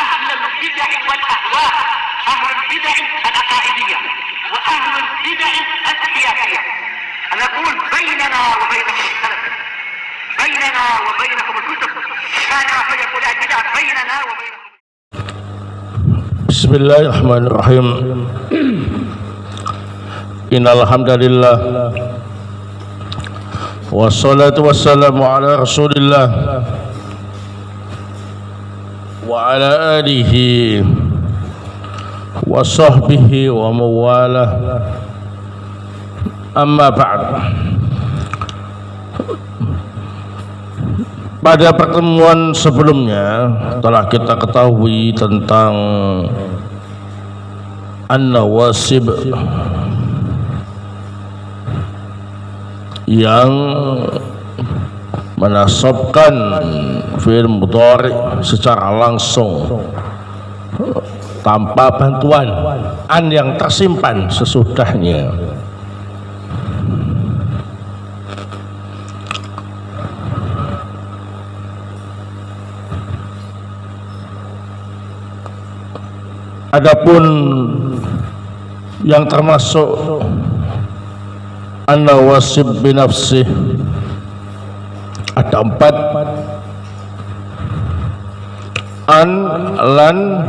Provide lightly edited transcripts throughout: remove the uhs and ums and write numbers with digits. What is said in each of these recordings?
أهل البدع والأهواء، أهل البدع العقائدية وأهل البدع السياسية. أنا أقول بيننا وبينكم السلف، بيننا وبينكم الكتب، كان فيقول البدع بيننا وبينكم. بسم الله الرحمن الرحيم. Innal hamdalillah wassalatu wassalamu ala Rasulillah wa ala alihi wa sahbihi wa mawalah. Amma ba'd. Pada pertemuan sebelumnya telah kita ketahui tentang an-nawasib yang menasabkan fi'il mudhari secara langsung tanpa bantuan an yang tersimpan sesudahnya. Adapun yang termasuk an-nawasib binafsih ada 4: an, lan,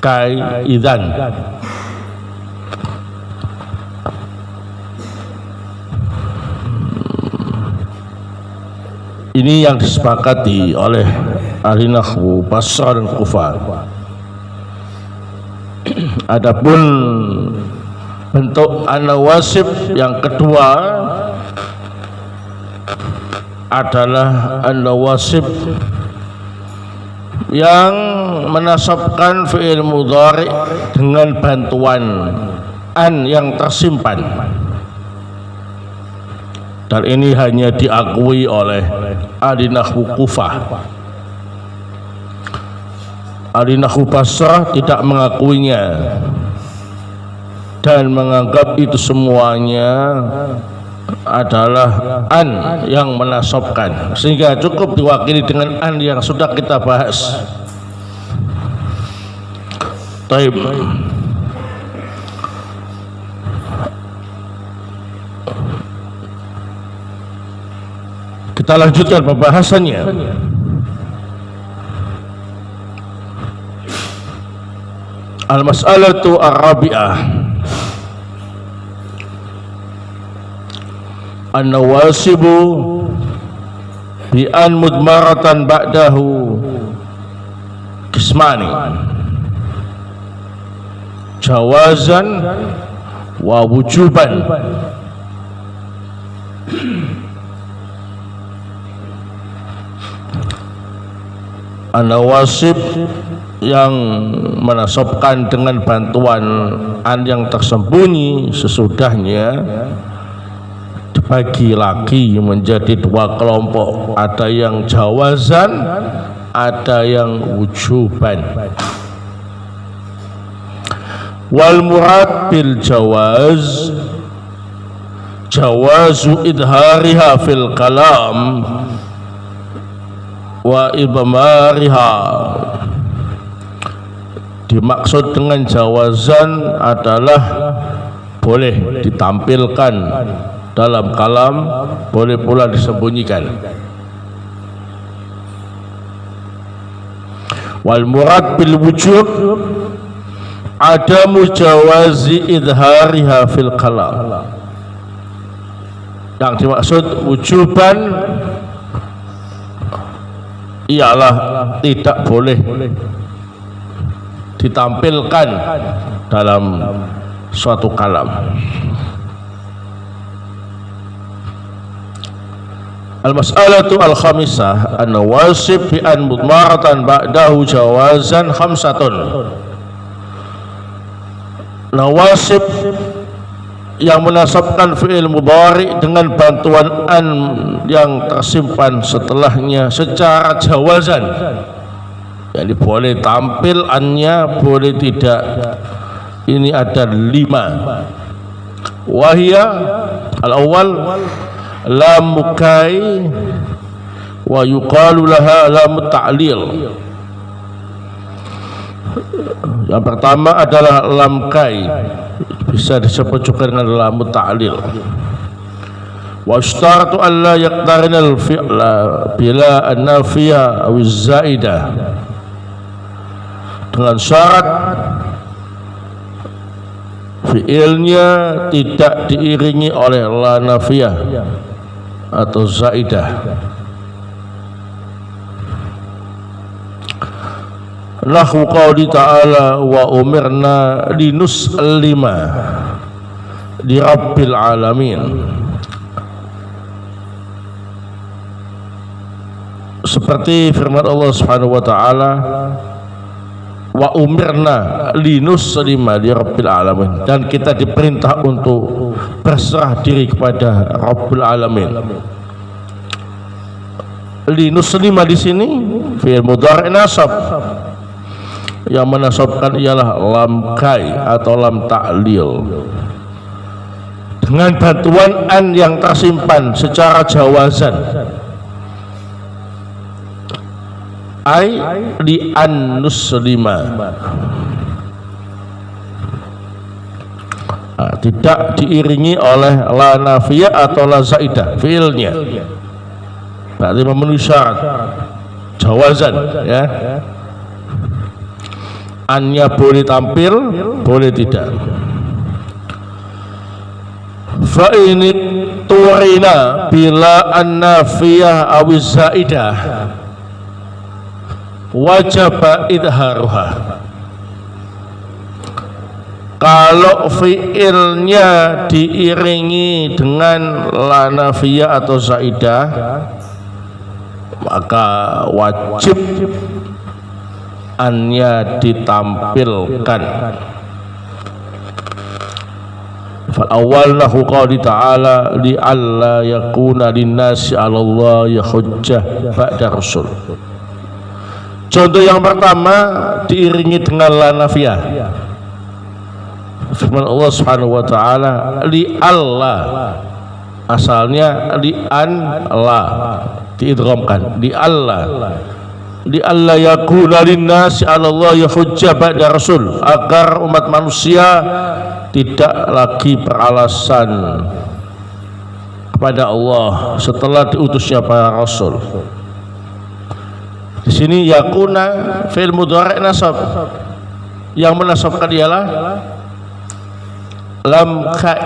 kai, idzan. Ini yang disepakati oleh ahli nahwu Basra dan Kufah. Adapun bentuk an-nawasib yang kedua adalah an-nawasib yang menasabkan fi'il mudhari dengan bantuan an yang tersimpan, dan ini hanya diakui oleh ahli nahwu Kufah. Ahli nahwu Basrah tidak mengakuinya dan menganggap itu semuanya adalah an yang menasabkan, sehingga cukup diwakili dengan an yang sudah kita bahas. Taib. Kita lanjutkan pembahasannya. Al-mas'alatu ar-rabi'ah, an-nawasibu bi an mudmaratan ba'dahu qismani, jawazan wa wujuban. An-nawasib yang menasabkan dengan bantuan an yang tersembunyi sesudahnya dibagi lagi menjadi 2 kelompok. Ada yang jawazan, ada yang wujuban. Wal murad bil jawaz jawazu idhariha fil kalam wa ibmariha. Dimaksud dengan jawazan adalah boleh ditampilkan dalam kalam, boleh pula disembunyikan. Wal murad bil wujub ada mujawazi idhariha fil kalam. Yang dimaksud wujuban ialah tidak boleh ditampilkan dalam suatu kalam. Al-mas'alatu al-khamisah, an-nawasib bi an mudmaratan ba'dahu jawazan khamsatun. Nawasib yang menasabkan fi'il mudhari dengan bantuan an yang tersimpan setelahnya secara jawazan, jadi boleh tampil annya, boleh tidak. Ini ada 5. Wahia al-awwal lam mukai wa yuqalu laha lam ta'lil. Yang pertama adalah lam kai, bisa disebut juga dengan lam ta'lil. Wa ishtaratu an la yaqtarina al-fi'la bila an-nafiya aw az-zaidah, dengan syarat fi'ilnya tidak diiringi oleh la nafiyah atau zaidah. Nahwu qauli ta'ala wa umirna linuslima li rabbil alamin, seperti firman Allah Subhanahu wa taala, wa umirna linuslima li rabbil alamin, dan kita diperintah untuk berserah diri kepada Rabbul alamin. Linuslima di sini fi'il mudhari' nasab, yang menasabkan ialah lam kai atau lam ta'lil dengan bantuan an yang tersimpan secara jawazan, ai li an nuslima, tidak diiringi oleh la nafiyah atau la zaidah fiilnya, berarti memenuhi syarat jawazan ya. Annya boleh tampil, boleh tidak. Fa ini turina bila an-nafiyah aw zaidah wajib idharuha. Kalau fiilnya diiringi dengan la nafiyah atau zaidah, maka wajib annya ditampilkan. Fal awal nahu qauli ta'ala li alla yakuna linnasi 'ala Allahi hujjah ba'da rasul. Contoh yang pertama diiringi dengan la nafiyah. Firman Allah Subhanahu wa taala li alla, asalnya li an la, diidghamkan li alla, li alla yakuna linnasi 'ala Allahi hujjah ba'da rasul, agar umat manusia tidak lagi beralasan kepada Allah setelah diutusnya para rasul. Di sini yakuna fi'il mudhari' nasab, yang menasabkan ialah lam ka.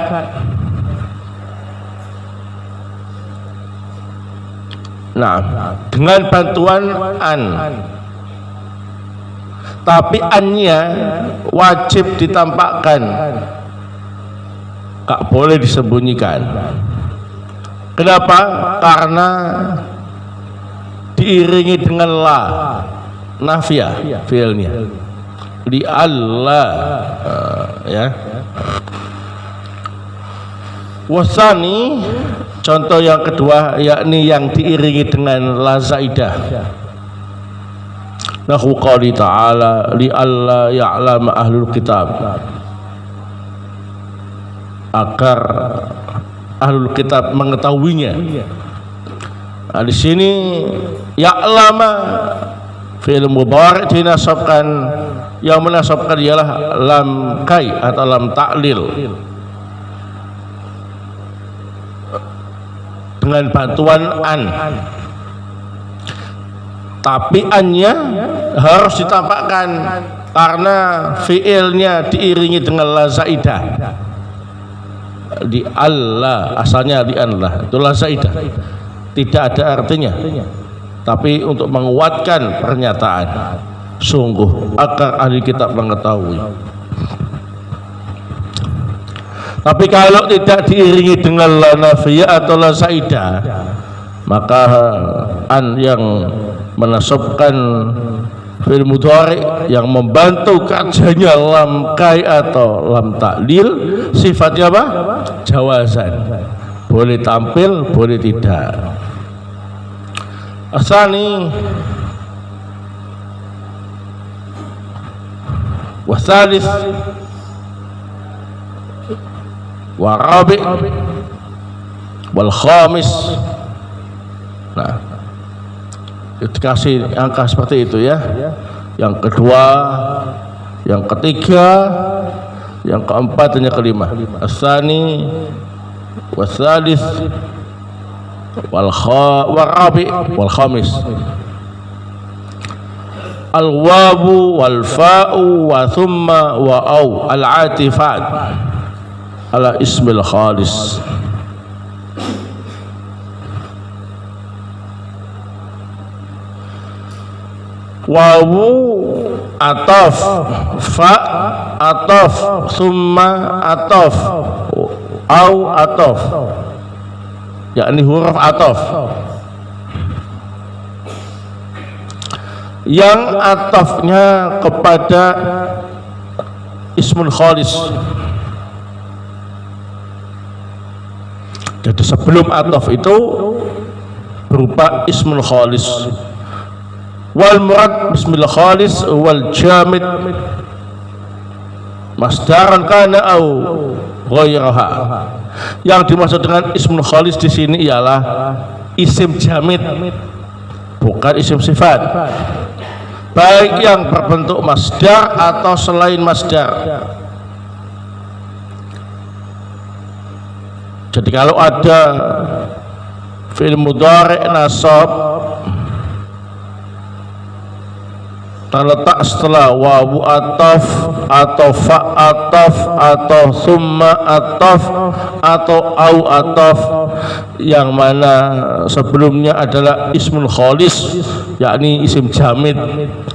Nah, dengan bantuan an, tapi annya wajib ditampakkan, gak boleh disembunyikan. Kenapa? Karena diiringi dengan la nafiyah fiilnya, li Allah ya. Wasani, contoh yang kedua, yakni yang diiringi dengan la zaidah. Nahu qauli ta'ala li alla ya'lama ahlul kitab, agar ahlul kitab mengetahuinya. Nah, di sini ya'lama fi'il mudhari' dinasabkan, yang menasabkan ialah lam kai atau lam ta'lil dengan bantuan an, tapi annya harus ditampakkan karena fiilnya diiringi dengan la zaidah. Di Allah, asalnya di Allah itu la zaidah, tidak ada artinya, tapi untuk menguatkan pernyataan, sungguh agar ahli kitab mengetahui. Tapi kalau tidak diiringi dengan la nafiyah atau la zaidah, maka an yang menasabkan fi'il mudhari' yang membantu kerjanya lam kai atau lam ta'lil, sifatnya apa? Jawazan, boleh tampil, boleh tidak. Asani wasalis warabi wal khamis. Nah, dikasih angka seperti itu ya. yang kedua, yang ketiga, yang keempat dan yang kelima. As-tsani was-tsalits wal-rabi' wal-khamis. Al-wawu wal-fa'u wa thumma wa au al-atifat ala ismil khalis. Wawu ataf, fa ataf, summa ataf, au ataf, yakni huruf ataf. Yang atafnya kepada ismul khalis. Jadi sebelum ataf itu berupa ismul khalis. Wal murad bismil khalis wal jamid masdaran kana au ghairaha. Yang dimaksud dengan ismul khalis di sini ialah isim jamid, bukan isim sifat, baik yang berbentuk masdar atau selain masdar. Jadi kalau ada fi'il mudhari' nasab terletak setelah wawu ataf atau fa ataf atau summa ataf atau au ataf, yang mana sebelumnya adalah ismul khalis, yakni isim jamid,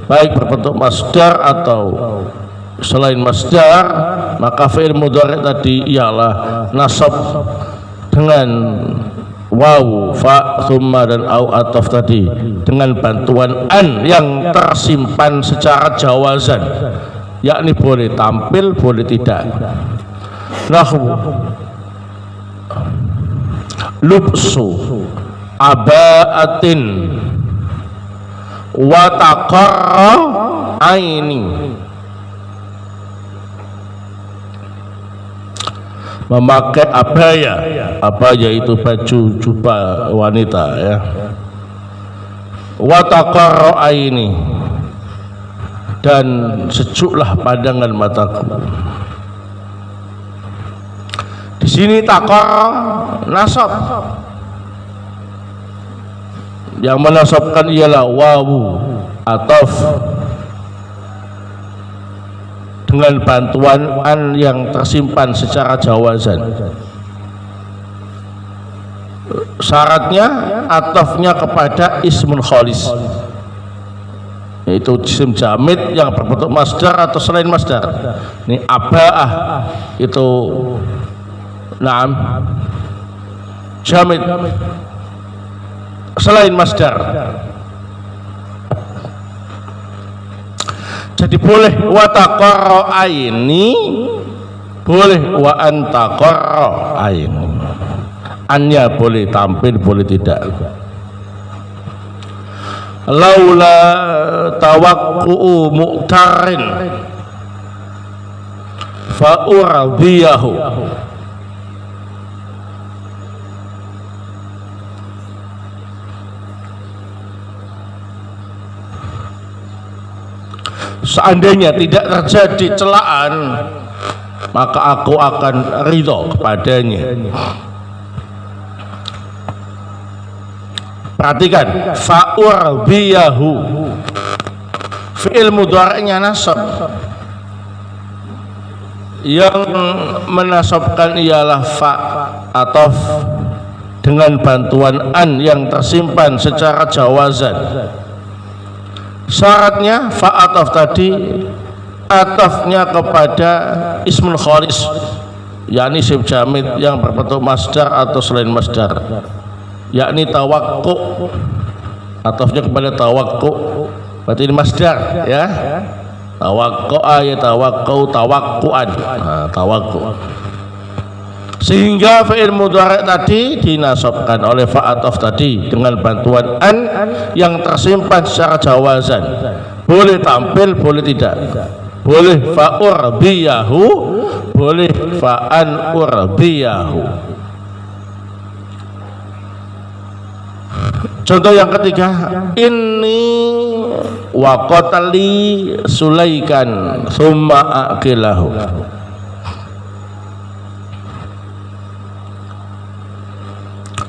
baik berbentuk masdar atau selain masdar, maka fi'il mudhari' tadi ialah nasab dengan wawu, fa, summa dan au ataf tadi dengan bantuan an yang tersimpan secara jawazan, yakni boleh tampil boleh tidak. Nahwu lubsu abaatin wa taqarra aini, memakai abaya. Abaya itu baju jubah wanita ya. Wa taqarra aini, dan sejuklah pandangan mataku. Di sini taqarra nasab, yang menasabkan ialah wawu ataf dengan bantuan an yang tersimpan secara jawazan. Syaratnya atafnya kepada ismun khalis, yaitu isim jamid yang berbentuk masdar atau selain masdar. Ini abaah itu naam jamid selain masdar. Jadi boleh wa taqarra aini, boleh wa antaqarra aini. Anya boleh tampil boleh tidak. Laula tawaqqu'u mu'tarin fa urdiyahu. Seandainya tidak terjadi celaan, maka aku akan ridho kepadanya. Perhatikan, fa'ur biyahu, fi'il mudhari'nya nasab, yang menasabkan ialah fa ataf dengan bantuan an yang tersimpan secara jawazan. Syaratnya fa ataf tadi atafnya kepada ismul khalis, yakni isim jamid yang berbentuk masdar atau selain masdar, yakni tawaqqu, atafnya kepada tawaqqu, berarti ini masdar ya. Tawaqqu ya tawaqqu tawaqqu'an, tawaqqu. Sehingga fi'il mudhari' tadi dinasabkan oleh fa ataf tadi dengan bantuan an yang tersimpan secara jawazan. Boleh tampil boleh tidak. Boleh fa'ur biyahu, boleh fa'an urbiyahu. Contoh yang ketiga, ini waqatali sulaikan summa akilahu.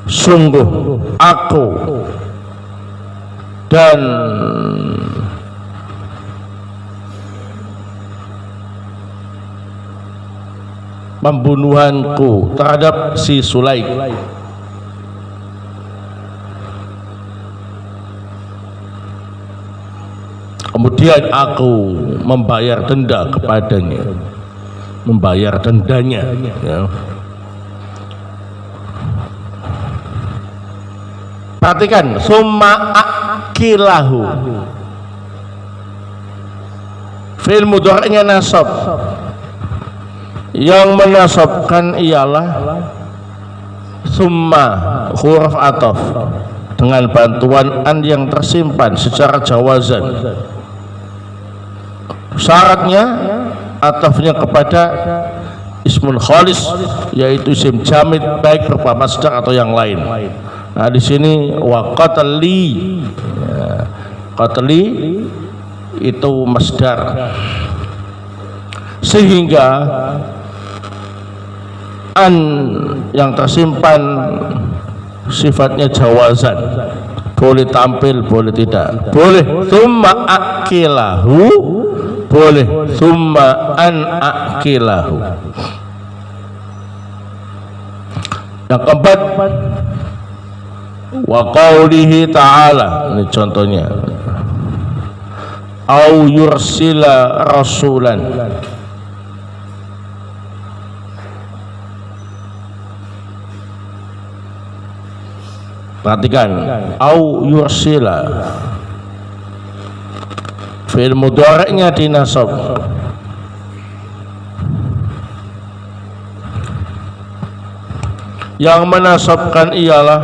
Sungguh aku dan pembunuhanku terhadap si Sulaik. Kemudian aku membayar denda kepadanya, membayar dendanya. Ya. Perhatikan, summa akilahu. Fi'il mudhari'nya nasab. Yang menasabkan ialah summa huruf ataf dengan bantuan an yang tersimpan secara jawazan. Syaratnya atafnya kepada ismun khalis, yaitu isim jamid baik berupa masdar atau yang lain. Nah di sini wa qatli, ya, qatli itu masdar, sehingga an yang tersimpan sifatnya jawazan, boleh tampil boleh tidak, boleh summa akilahu, boleh summa an akilahu. Yang keempat, wa qaulihi ta'ala, ini contohnya, au yursila rasulan. Perhatikan, au yursila, fi'il mudhari'nya dinasab. Yang menasabkan ialah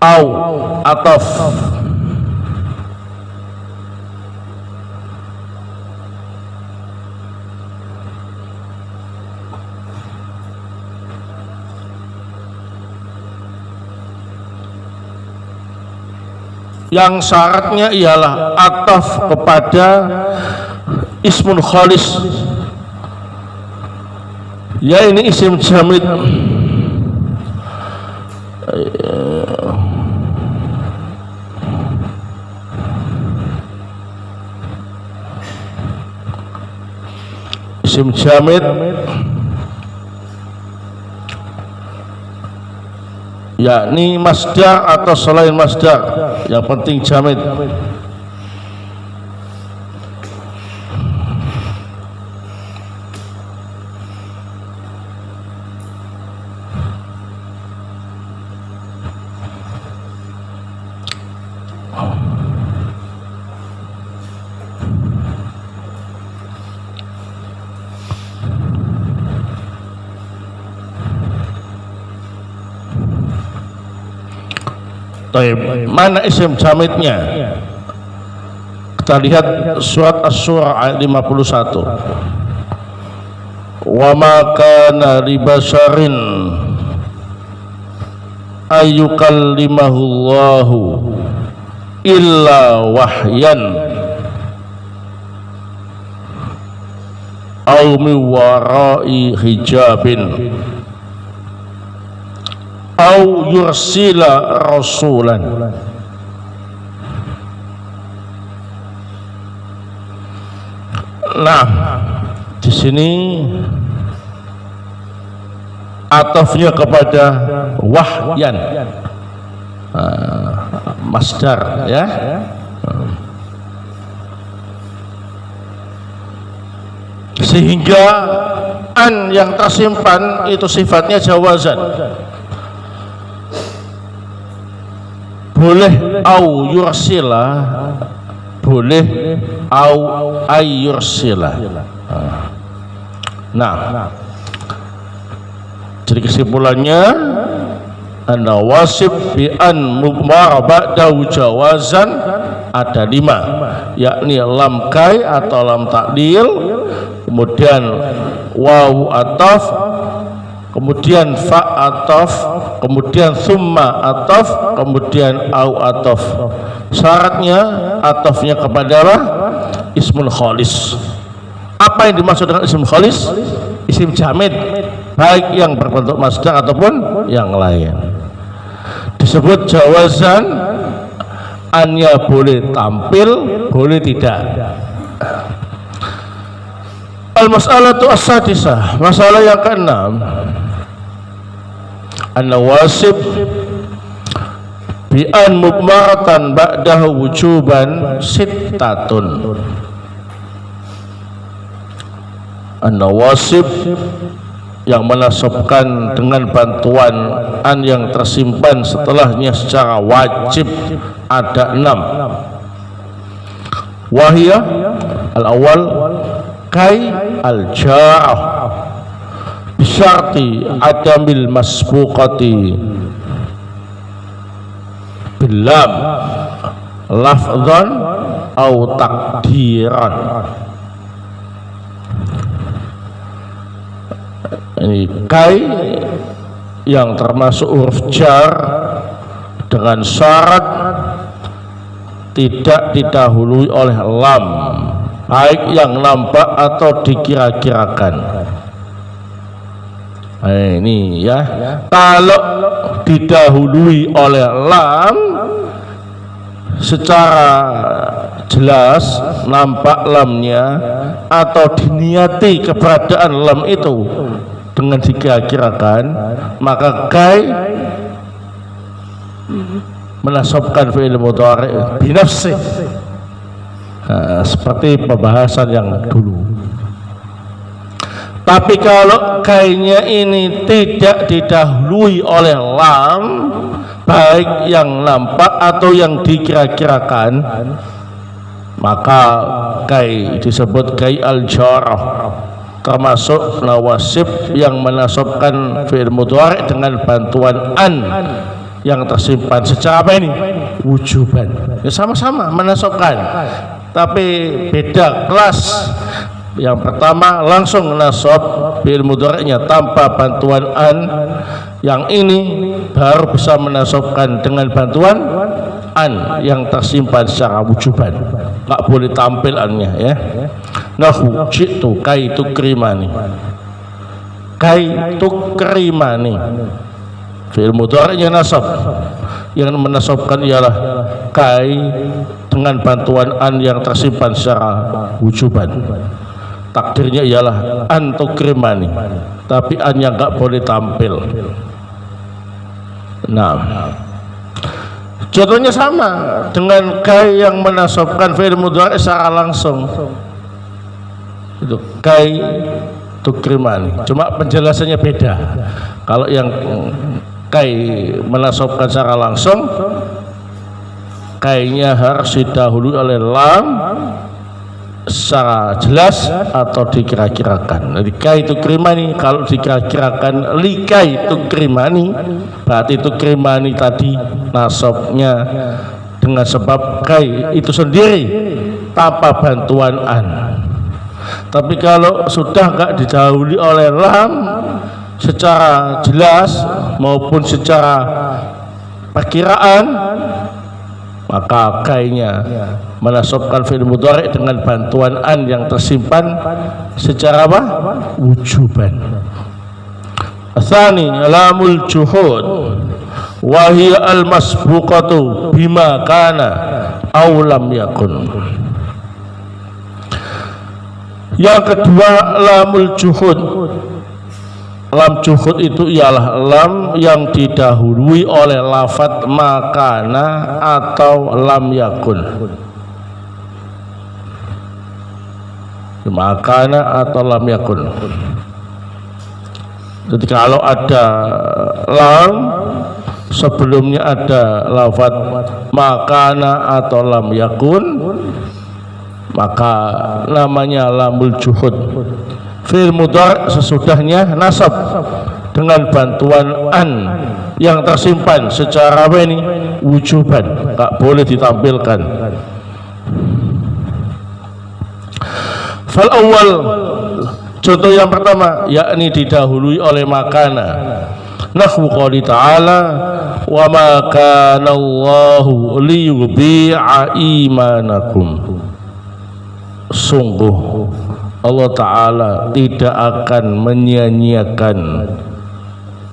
au ataf, yang syaratnya ialah ataf kepada ismun khalis, ya ini isim jamid, isim jamid yakni masdar atau selain masdar, yang penting jamid. Mana isim jamidnya? Kita lihat surat Asy-Syura ayat 51. Wa ma kana li basharin ayyukallimahullahu illa wahyan aw min wara'i hijabin au yursila rasulan. Nah, di sini atafnya kepada wahyan, masdar, ya. Sehingga an yang tersimpan itu sifatnya jawazan. Boleh au yursila, boleh au ayyursila. Nah, jadi kesimpulannya, anda wasif bi an mubmar ba'dahu jawazan ada 5, yakni lam kai atau lam takdil, kemudian wawu ataf, kemudian fa atof, kemudian summa atof, kemudian au atof. Syaratnya atofnya kepada apa? Ismul khalis. Apa yang dimaksud dengan isim khalis? Isim jamid, baik yang berbentuk masdar ataupun yang lain. Disebut jawazan, annya boleh tampil, boleh tidak. Al-mas'alatu as-sadisah, masalah yang keenam, an-nawasib bi'an mubmaratan ba'dahu wujuban sittatun. An-nawasib yang menasabkan dengan bantuan an yang tersimpan setelahnya secara wajib ada 6. Wahia al-awwal kai al-ja'ah bisyarti adamil masbuqati bilam lafzan au takdiran. Ini kai yang termasuk huruf jar dengan syarat tidak didahului oleh lam, baik yang nampak atau dikira-kirakan. Ini ya, kalau didahului oleh lam secara jelas nampak lamnya atau diniati keberadaan lam itu dengan dikira-kirakan, maka kai menasabkan fi'il mudhari' binafsi. Seperti pembahasan yang dulu. Tapi kalau kainya ini tidak didahului oleh lam, baik yang nampak atau yang dikira-kirakan, maka kai disebut kai al-jarah, termasuk nawasib yang menasabkan fi'il mudhari' dengan bantuan an yang tersimpan secara apa ini? Wujuban. Ya sama-sama menasabkan, tapi beda kelas. Yang pertama langsung nasab fi'il mudhari'nya tanpa bantuan an, yang ini baru bisa menasabkan dengan bantuan an yang tersimpan secara wujuban, nggak boleh tampil annya ya. Nahu jitu kai tukrimani, kai tukrimani fi'il mudhari'nya nasab, yang menasabkan ialah kai dengan bantuan an yang tersimpan secara wujuban. Takdirnya ialah an tukrimani, tapi an yang nggak boleh tampil. Nah, contohnya sama dengan kai yang menasabkan fi'il mudhari' secara langsung. Itu kai tukrimani, cuma penjelasannya beda. Kalau yang kai menasabkan secara langsung, kainya harus didahului oleh lam secara jelas atau dikira-kirakan. Jadi kai tukrimani, kalau dikira-kirakan likai tukrimani, berarti tukrimani tadi nasabnya dengan sebab kai itu sendiri tanpa bantuan an. Tapi kalau sudah enggak didahului oleh lam secara jelas maupun secara perkiraan, maka kainya menasabkan fi'il mudhari' dengan bantuan an yang tersimpan secara apa? Wujuban. Tsani lamul juhud wa hiya al masbuqatu bima kana aw lam yakun. Yang kedua lamul juhud. Lam juhud itu ialah lam yang didahului oleh lafadz makana atau lam yakun. Makana atau lam yakun. Jadi kalau ada lam sebelumnya ada lafadz makana atau lam yakun, maka namanya lamul juhud. Fi'il mudhari' sesudahnya nasab dengan bantuan an yang tersimpan secara apa ini? Wujuban, tak boleh ditampilkan. Fal awal Contoh yang pertama yakni didahului oleh makanan. Nahwu qouli ta'ala wa ma kana Allahu liyudhi'a imanakum. Sungguh Allah Ta'ala tidak akan menyia-nyiakan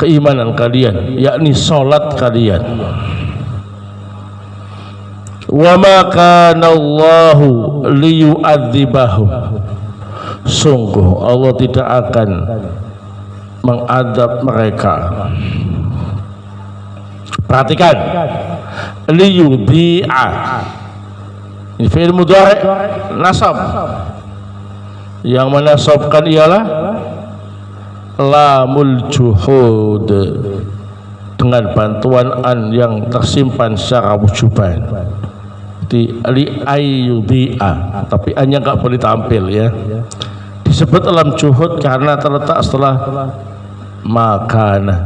keimanan kalian, yakni salat kalian. Wa ma kana Allahu liyu'adzibahum. Sungguh Allah tidak akan mengadab mereka. Perhatikan, liyudhi'a ini fi'il mudhari' nasab. Yang menasabkan ialah lamul juhud dengan bantuan an yang tersimpan secara wujuban. Di li ayyudhi'a, tapi an-nya enggak boleh tampil ya. Disebut lam juhud karena terletak setelah makana.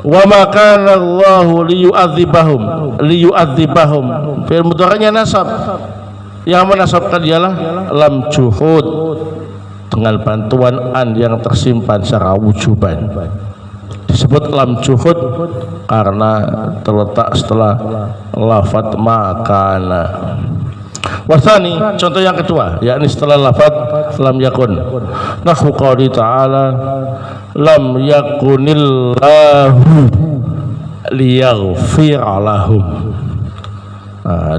Wa ma kana Allahu liyu'adzibahum fi'il mudhari'nya nasab. Yang menasabkan ialah lam juhud dengan bantuan an yang tersimpan secara wujuban. Disebut lam juhud karena terletak setelah lafaz makana. Wasani, contoh yang kedua yakni setelah lafaz lam yakun. Nahwu qouli ta'ala lam yakunillahu liyaghfira lahum.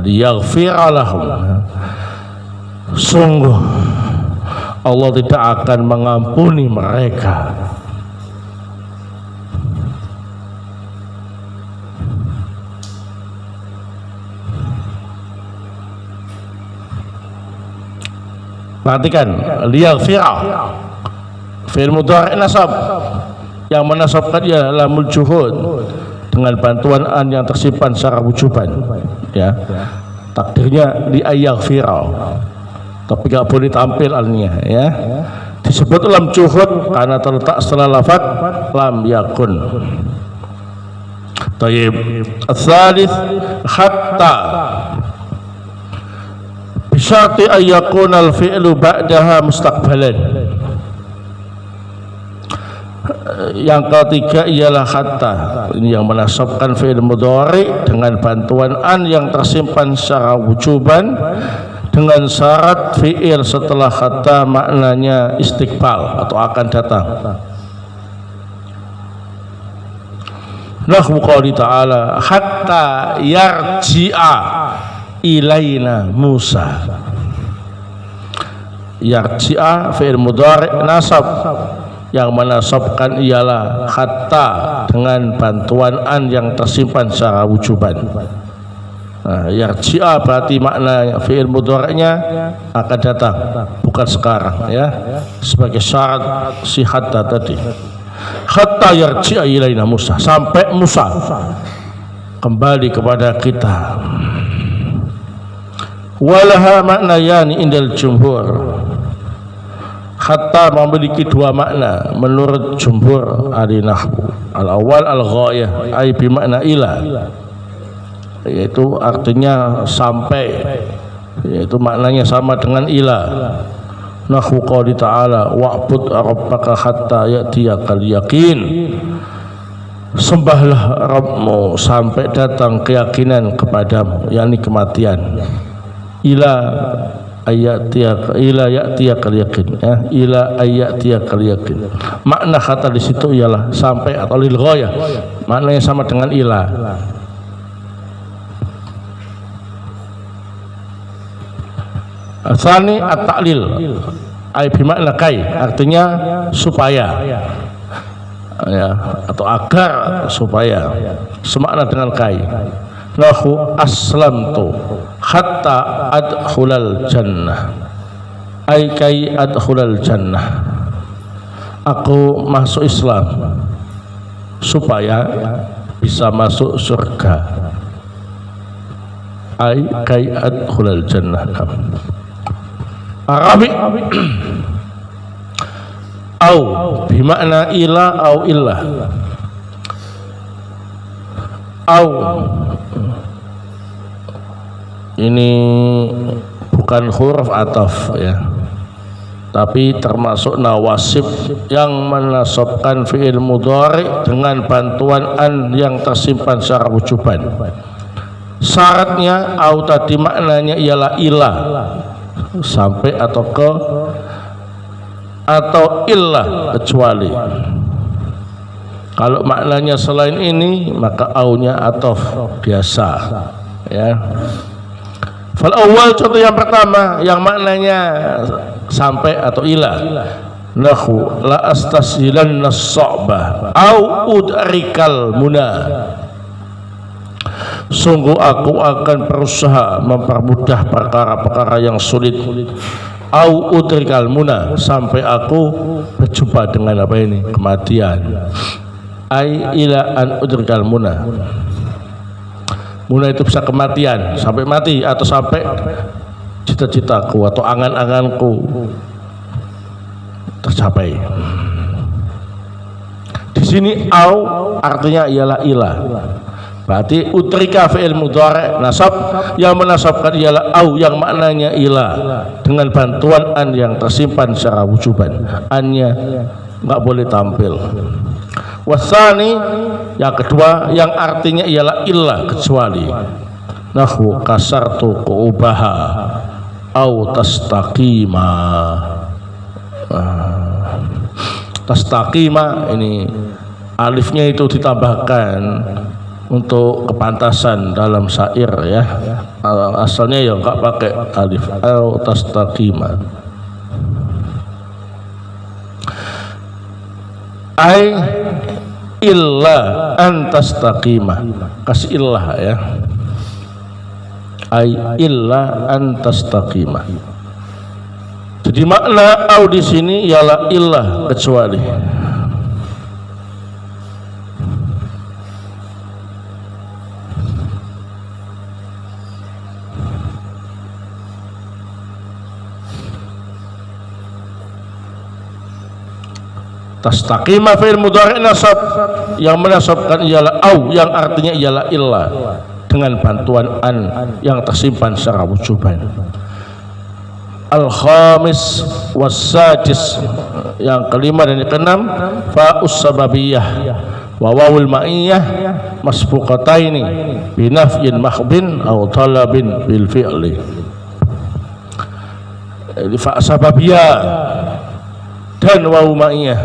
Liyaghfira lahum. Sungguh Allah tidak akan mengampuni mereka. Perhatikan, liyaghfira fi'il mudhari' nasab. Yang menasabkan ia lamul juhud dengan bantuan an yang tersimpan secara wujuban ya. Takdirnya li ayaghfira, tapi enggak boleh tampil alnya ya. Disebut lam juhud karena terletak setelah lafaz lam yakun. Tayyib. Ats-tsalits hatta bisyarti ayyakuna al-fi'lu ba'daha mustaqbalan. Yang ketiga ialah hatta, ini yang menasabkan fi'il mudhari dengan bantuan an yang tersimpan secara wujuban dengan syarat fi'il setelah hatta maknanya istiqbal atau akan datang. Nahwu qouli ta'ala hatta yarji'a ilaina Musa. Yarji'a fi'il mudhari' nasab. Yang menasabkan ialah hatta dengan bantuan an yang tersimpan secara wujuban. Yarji'a berarti makna fi'il mudhari'nya akan datang, bukan sekarang ya. Sebagai syarat si hatta tadi. Hatta yarji'a ilaina Musa, sampai Musa kembali kepada kita. Walaha maknayani indal jumhur. Hatta memiliki dua makna menurut jumhur ahli nahwu. Al-awwal al-ghayah ay bi makna ila, yaitu artinya sampai, yaitu maknanya sama dengan ila. Nahwu qouli ta'ala wa'bud rabbaka hatta ya'tiyakal yaqin. Sembahlah Rabbmu sampai datang keyakinan kepadamu, yakni kematian. Ila ila ya'tiyakal yaqin ya, ila ya'tiyakal yaqin. Makna kata di situ ialah sampai atau lil ghayah, maknanya sama dengan ila. Asani at-ta'lil ay bi makna kai, artinya supaya ya, atau agar supaya, semakna dengan kai. Nahwu aslamtu hatta adkhulal jannah ay kai adkhulal jannah. Aku masuk Islam supaya bisa masuk surga. Ay kai adkhulal jannah. Arabi au bimakna ila au illah. Au ini bukan huruf ataf ya. tapi termasuk nawasib yang menasabkan fi'il mudhari dengan bantuan an yang tersimpan secara wujuban. Syaratnya au tadi maknanya ialah ilah, sampai atau ke, atau illah kecuali. Kalau maknanya selain ini maka aunya atof biasa, ya. Fal awal contoh yang pertama yang maknanya sampai atau ilah, nahu la astasilanna as-sa'bah au udrikal muna, sungguh aku akan berusaha mempermudah perkara-perkara yang sulit, au udrikal muna, sampai aku berjumpa dengan apa ini, kematian. Ai ila an udrikal muna, muna itu bisa kematian, sampai mati, atau sampai cita-citaku atau angan-anganku tercapai. Di sini au artinya ialah ilah. Berarti utrika fi'il mudhari' nasab, yang menasabkan ialah au yang maknanya ilah dengan bantuan an yang tersimpan secara wujuban. Annya enggak boleh tampil. Wasani yang kedua yang artinya ialah ilah kecuali, nahu kasartu qubaha au tastaqima. Tastaqima ini alifnya itu ditambahkan untuk kepantasan dalam syair, ya. Asalnya ya enggak pakai alif, au tastaqima. Ai illa antastaqima, kasih illah, ya. Ai illa antastaqima. Jadi makna au di sini ialah illah kecuali. Tastaqima fi'il mudhari' nasab, yang menasabkan ialah au yang artinya ialah illah dengan bantuan an yang tersimpan secara wujuban. Al-khamis was-sadis, yang kelima dan yang keenam, fa'us sababiyah wa wawul ma'iyah masbuqataini binafyin mahdin aw talabin bil fi'li. Fa sababiyah dan wawu ma'iyah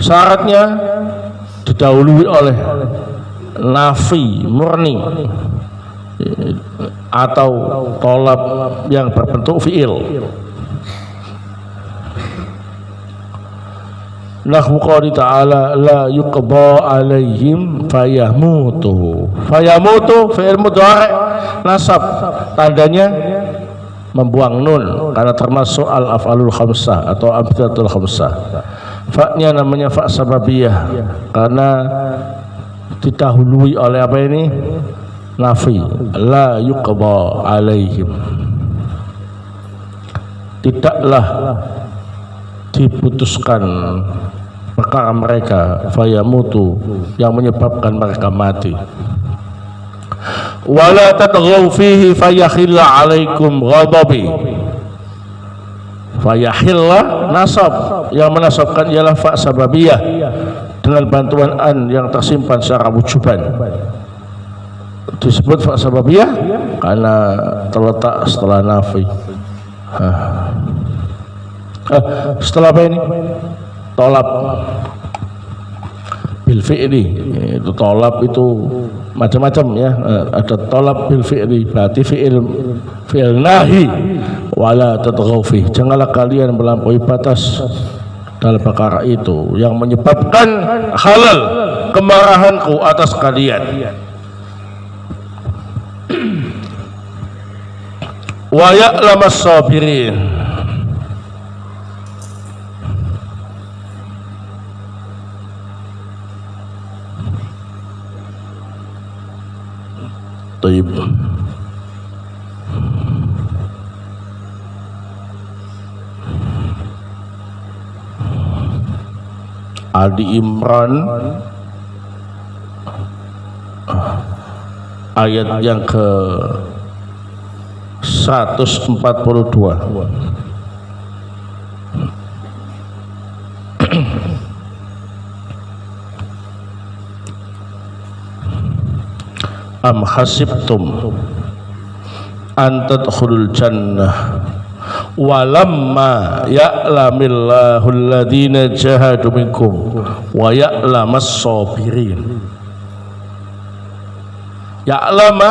syaratnya didahului oleh nafi murni atau tolab yang berbentuk fi'il. Nahwu qouli ta'ala la yuqba alaihim fayamutu. Fayamutu fi'il mudhari' nasab, tandanya membuang nun karena termasuk al-af'alul khamsah atau amthilatul khamsah. Fa-nya namanya fa sababiyah karena didahului oleh apa ini? Nafi, la yuqba alaihim, tidaklah diputuskan perkara mereka, fayamutu yang menyebabkan mereka mati. Wala tatghaw fihi fayakhilla alaikum ghadabi. Fayakhilla nasab, yang menasabkan ialah fa sababiyah dengan bantuan an yang tersimpan secara wujuban. Disebut fa sababiyah karena terletak setelah nafi. Setelah apa ini? Tolab bil fi'li. Itu tolab itu macam-macam, ya. Ada tolab bil fi'li, berarti fi'il nahi. Wala tatghaw fi, janganlah kalian melampaui batas dalam perkara itu yang menyebabkan halal kemarahanku atas kalian. Wa ya'lamas sabirin. Taib. Ali Imran ayat yang ke 142. am hasibtum an tadkhulul jannah walamma ya'lamillahu alladhina jahadu minkum wa ya'lamas sabirin. Ya'lama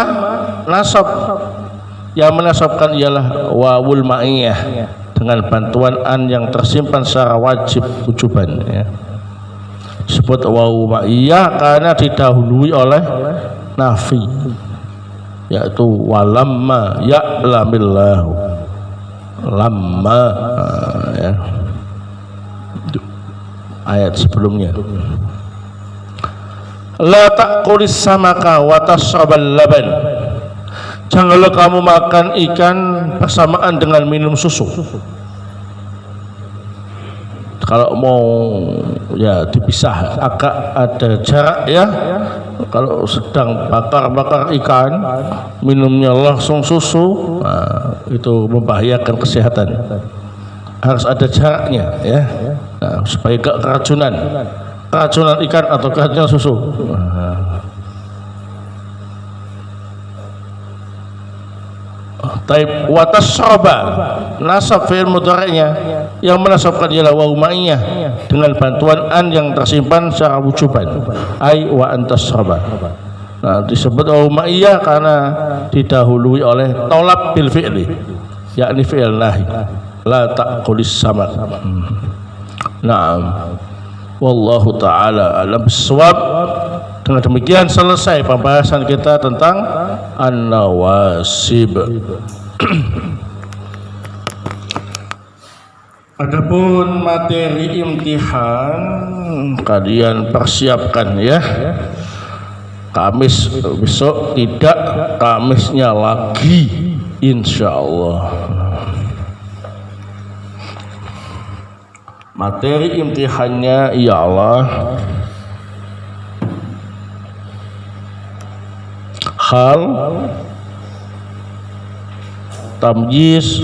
nasab, yang menasabkan ialah wawul ma'iyah dengan bantuan an yang tersimpan secara wajib wujuban ya. Disebut wawu ma'iyah karena didahului oleh nafi, yaitu walamma ya'lamillahu, lamma ya. Ayat sebelumnya, la ta'kulis samaka wa tashrabal laban, janganlah kamu makan ikan bersamaan dengan minum susu. Kalau mau ya dipisah agak ada jarak ya. Kalau sedang bakar-bakar ikan minumnya langsung susu, nah, itu membahayakan kesehatan. Harus ada jaraknya ya, nah, supaya gak keracunan ikan atau keracunan susu. Taib watasroba nasab fi'il mudhari'nya yang menasabkan ialah wawu ma'iyah dengan bantuan an yang tersimpan secara wujuban, ai wa antasroba. Nah, disebut wawu ma'iyah karena didahului oleh tolab bil fi'li, yakni fi'il nahi, la ta'kulis samak. Naam, wallahu ta'ala alam bissawab. Dengan demikian selesai pembahasan kita tentang an-nawasib. Adapun materi imtihan kalian persiapkan ya. Kamis besok tidak, Kamisnya lagi insyaallah. Materi imtihannya ialah hal, tamyiz,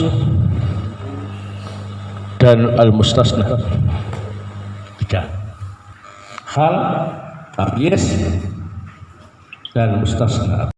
dan al-mustasna. 3 hal, tamyiz, dan mustasna.